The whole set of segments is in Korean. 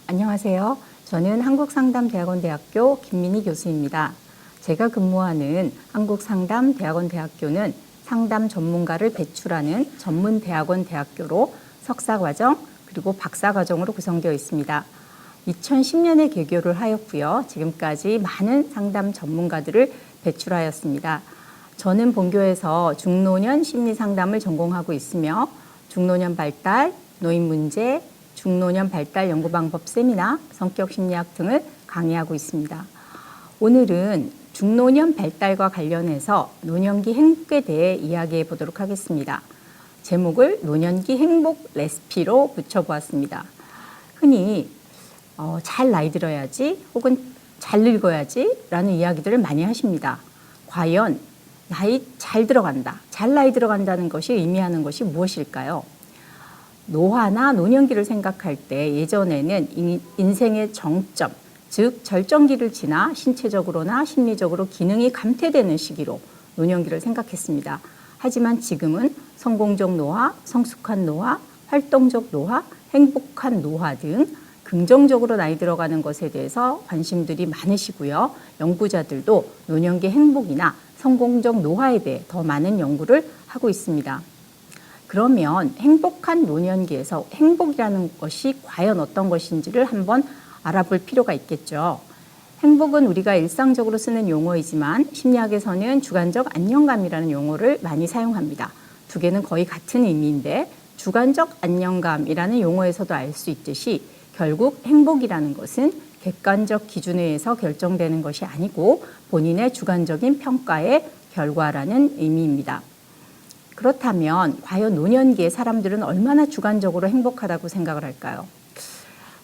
안녕하세요. 저는 한국상담대학원대학교 김민희 교수입니다. 제가 근무하는 한국상담대학원대학교는 상담 전문가를 배출하는 전문대학원 대학교로 석사과정 그리고 박사과정으로 구성되어 있습니다. 2010년에 개교를 하였고요. 지금까지 많은 상담 전문가들을 배출하였습니다. 저는 본교에서 중노년 심리상담을 전공하고 있으며 중노년 발달, 노인 문제, 중노년 발달 연구방법 세미나, 성격심리학 등을 강의하고 있습니다. 오늘은 중노년 발달과 관련해서 노년기 행복에 대해 이야기해 보도록 하겠습니다. 제목을 노년기 행복 레시피로 붙여보았습니다. 흔히 잘 나이 들어야지 혹은 잘 늙어야지 라는 이야기들을 많이 하십니다. 과연 나이 잘 들어간다, 잘 나이 들어간다는 것이 의미하는 것이 무엇일까요? 노화나 노년기를 생각할 때 예전에는 인생의 정점, 즉 절정기를 지나 신체적으로나 심리적으로 기능이 감퇴되는 시기로 노년기를 생각했습니다. 하지만 지금은 성공적 노화, 성숙한 노화, 활동적 노화, 행복한 노화 등 긍정적으로 나이 들어가는 것에 대해서 관심들이 많으시고요. 연구자들도 노년기 행복이나 성공적 노화에 대해 더 많은 연구를 하고 있습니다. 그러면 행복한 노년기에서 행복이라는 것이 과연 어떤 것인지를 한번 알아볼 필요가 있겠죠. 행복은 우리가 일상적으로 쓰는 용어이지만 심리학에서는 주관적 안정감이라는 용어를 많이 사용합니다. 두 개는 거의 같은 의미인데 주관적 안정감이라는 용어에서도 알 수 있듯이 결국 행복이라는 것은 객관적 기준에 의해서 결정되는 것이 아니고 본인의 주관적인 평가의 결과라는 의미입니다. 그렇다면 과연 노년기의 사람들은 얼마나 주관적으로 행복하다고 생각을 할까요?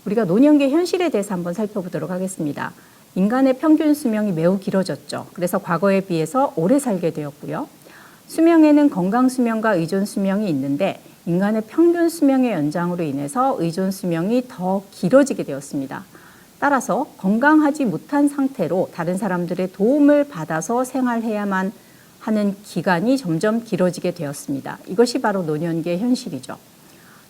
우리가 노년기의 현실에 대해서 한번 살펴보도록 하겠습니다. 인간의 평균 수명이 매우 길어졌죠. 그래서 과거에 비해서 오래 살게 되었고요. 수명에는 건강 수명과 의존 수명이 있는데 인간의 평균 수명의 연장으로 인해서 의존 수명이 더 길어지게 되었습니다. 따라서 건강하지 못한 상태로 다른 사람들의 도움을 받아서 생활해야만 하는 기간이 점점 길어지게 되었습니다. 이것이 바로 노년기의 현실이죠.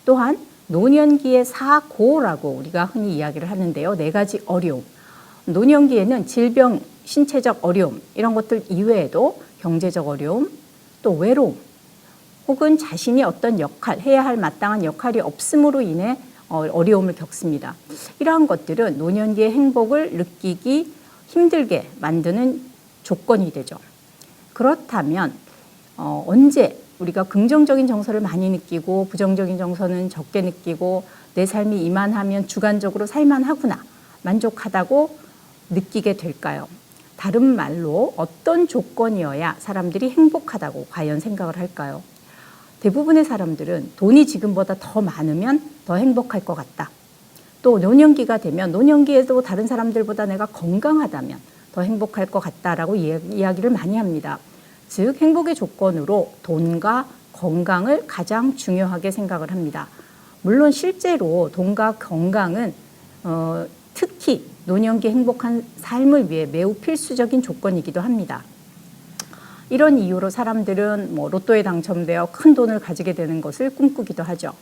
또한 노년기의 사고라고 우리가 흔히 이야기를 하는데요. 4가지 어려움. 노년기에는 질병, 신체적 어려움 이런 것들 이외에도 경제적 어려움, 또 외로움, 혹은 자신이 어떤 역할, 해야 할 마땅한 역할이 없음으로 인해 어려움을 겪습니다. 이러한 것들은 노년기의 행복을 느끼기 힘들게 만드는 조건이 되죠. 그렇다면 언제 우리가 긍정적인 정서를 많이 느끼고 부정적인 정서는 적게 느끼고 내 삶이 이만하면 주관적으로 살만하구나, 만족하다고 느끼게 될까요? 다른 말로 어떤 조건이어야 사람들이 행복하다고 과연 생각을 할까요? 대부분의 사람들은 돈이 지금보다 더 많으면 더 행복할 것 같다. 또 노년기가 되면 노년기에도 다른 사람들보다 내가 건강하다면 더 행복할 것 같다라고 이야기를 많이 합니다. 즉 행복의 조건으로 돈과 건강을 가장 중요하게 생각을 합니다. 물론 실제로 돈과 건강은 특히 노년기 행복한 삶을 위해 매우 필수적인 조건이기도 합니다. 이런 이유로 사람들은 로또에 당첨되어 큰 돈을 가지게 되는 것을 꿈꾸기도 하죠.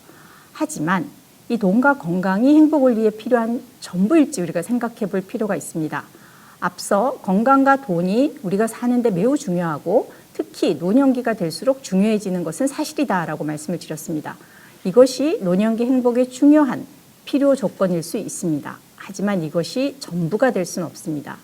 하지만 이 돈과 건강이 행복을 위해 필요한 전부일지 우리가 생각해 볼 필요가 있습니다. 앞서 건강과 돈이 우리가 사는데 매우 중요하고 특히 노년기가 될수록 중요해지는 것은 사실이다라고 말씀을 드렸습니다. 이것이 노년기 행복의 중요한 필요 조건일 수 있습니다. 하지만 이것이 전부가 될 수는 없습니다.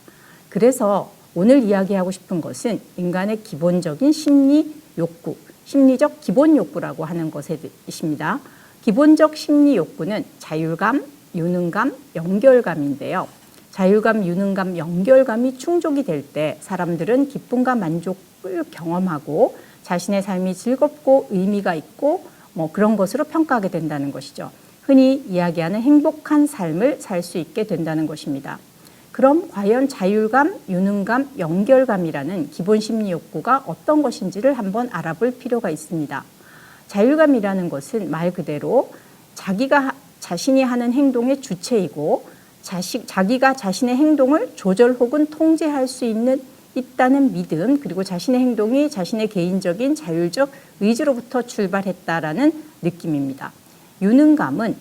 그래서 오늘 이야기하고 싶은 것은 인간의 기본적인 심리 욕구, 심리적 기본 욕구라고 하는 것입니다. 기본적 심리 욕구는 자율감, 유능감, 연결감인데요. 자율감, 유능감, 연결감이 충족이 될 때 사람들은 기쁨과 만족을 경험하고 자신의 삶이 즐겁고 의미가 있고 그런 것으로 평가하게 된다는 것이죠. 흔히 이야기하는 행복한 삶을 살 수 있게 된다는 것입니다. 그럼 과연 자율감, 유능감, 연결감이라는 기본 심리 욕구가 어떤 것인지를 한번 알아볼 필요가 있습니다. 자율감이라는 것은 말 그대로 자기가 자신이 하는 행동의 주체이고 자기가 자신의 행동을 조절 혹은 통제할 수 있다는 믿음, 그리고 자신의 행동이 자신의 개인적인 자율적 의지로부터 출발했다라는 느낌입니다. 유능감은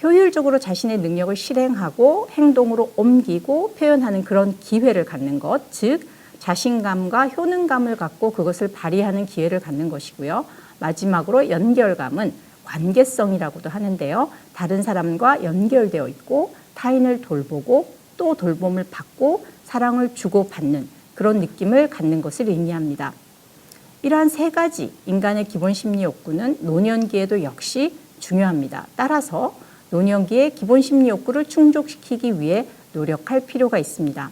효율적으로 자신의 능력을 실행하고 행동으로 옮기고 표현하는 그런 기회를 갖는 것, 즉 자신감과 효능감을 갖고 그것을 발휘하는 기회를 갖는 것이고요. 마지막으로 연결감은 관계성이라고도 하는데요. 다른 사람과 연결되어 있고 타인을 돌보고 또 돌봄을 받고 사랑을 주고받는 그런 느낌을 갖는 것을 의미합니다. 이러한 세 가지 인간의 기본 심리 욕구는 노년기에도 역시 중요합니다. 따라서 노년기의 기본 심리 욕구를 충족시키기 위해 노력할 필요가 있습니다.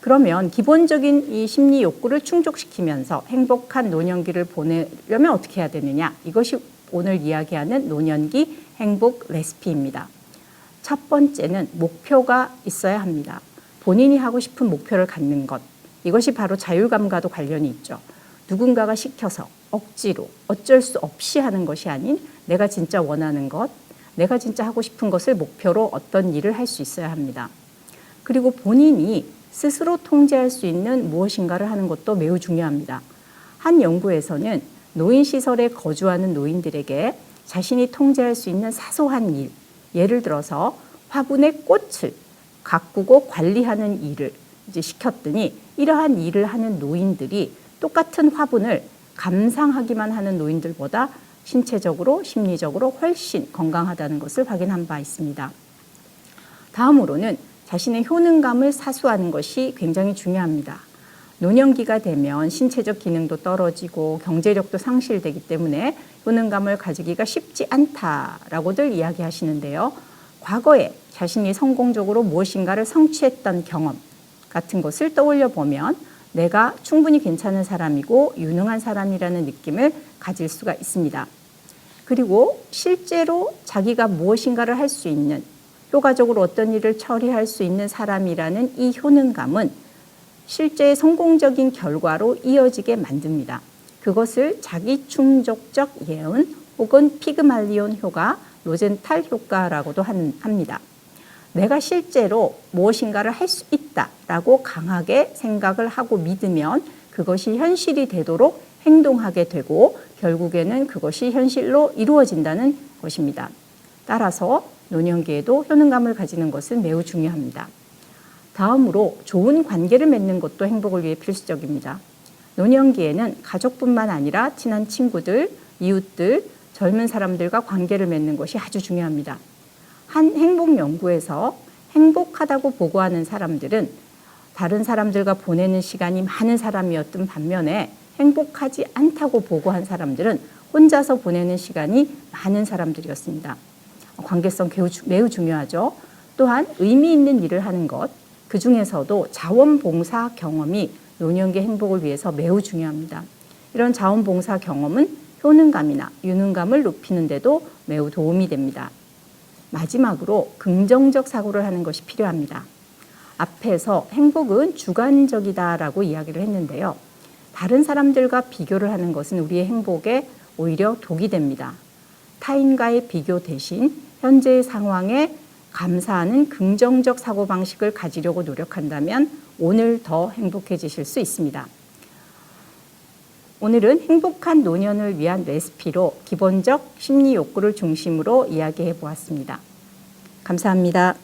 그러면 기본적인 이 심리 욕구를 충족시키면서 행복한 노년기를 보내려면 어떻게 해야 되느냐? 이것이 오늘 이야기하는 노년기 행복 레시피입니다. 첫 번째는 목표가 있어야 합니다. 본인이 하고 싶은 목표를 갖는 것. 이것이 바로 자율감과도 관련이 있죠. 누군가가 시켜서 억지로 어쩔 수 없이 하는 것이 아닌 내가 진짜 원하는 것, 내가 진짜 하고 싶은 것을 목표로 어떤 일을 할 수 있어야 합니다. 그리고 본인이 스스로 통제할 수 있는 무엇인가를 하는 것도 매우 중요합니다. 한 연구에서는 노인시설에 거주하는 노인들에게 자신이 통제할 수 있는 사소한 일, 예를 들어서 화분의 꽃을 가꾸고 관리하는 일을 이제 시켰더니 이러한 일을 하는 노인들이 똑같은 화분을 감상하기만 하는 노인들보다 신체적으로, 심리적으로 훨씬 건강하다는 것을 확인한 바 있습니다. 다음으로는 자신의 효능감을 사수하는 것이 굉장히 중요합니다. 노년기가 되면 신체적 기능도 떨어지고 경제력도 상실되기 때문에 효능감을 가지기가 쉽지 않다라고들 이야기하시는데요. 과거에 자신이 성공적으로 무엇인가를 성취했던 경험 같은 것을 떠올려 보면 내가 충분히 괜찮은 사람이고 유능한 사람이라는 느낌을 가질 수가 있습니다. 그리고 실제로 자기가 무엇인가를 할 수 있는, 효과적으로 어떤 일을 처리할 수 있는 사람이라는 이 효능감은 실제 성공적인 결과로 이어지게 만듭니다. 그것을 자기충족적 예언 혹은 피그말리온 효과, 로젠탈 효과라고도 합니다. 내가 실제로 무엇인가를 할 수 있다라고 강하게 생각을 하고 믿으면 그것이 현실이 되도록 행동하게 되고 결국에는 그것이 현실로 이루어진다는 것입니다. 따라서 노년기에도 효능감을 가지는 것은 매우 중요합니다. 다음으로 좋은 관계를 맺는 것도 행복을 위해 필수적입니다. 노년기에는 가족뿐만 아니라 친한 친구들, 이웃들, 젊은 사람들과 관계를 맺는 것이 아주 중요합니다. 한 행복 연구에서 행복하다고 보고하는 사람들은 다른 사람들과 보내는 시간이 많은 사람이었던 반면에 행복하지 않다고 보고한 사람들은 혼자서 보내는 시간이 많은 사람들이었습니다. 관계성 매우 중요하죠. 또한 의미 있는 일을 하는 것, 그 중에서도 자원봉사 경험이 노년기 행복을 위해서 매우 중요합니다. 이런 자원봉사 경험은 효능감이나 유능감을 높이는 데도 매우 도움이 됩니다. 마지막으로 긍정적 사고를 하는 것이 필요합니다. 앞에서 행복은 주관적이다라고 이야기를 했는데요. 다른 사람들과 비교를 하는 것은 우리의 행복에 오히려 독이 됩니다. 타인과의 비교 대신 현재의 상황에 감사하는 긍정적 사고방식을 가지려고 노력한다면 오늘 더 행복해지실 수 있습니다. 오늘은 행복한 노년을 위한 레시피로 기본적 심리 욕구를 중심으로 이야기해 보았습니다. 감사합니다.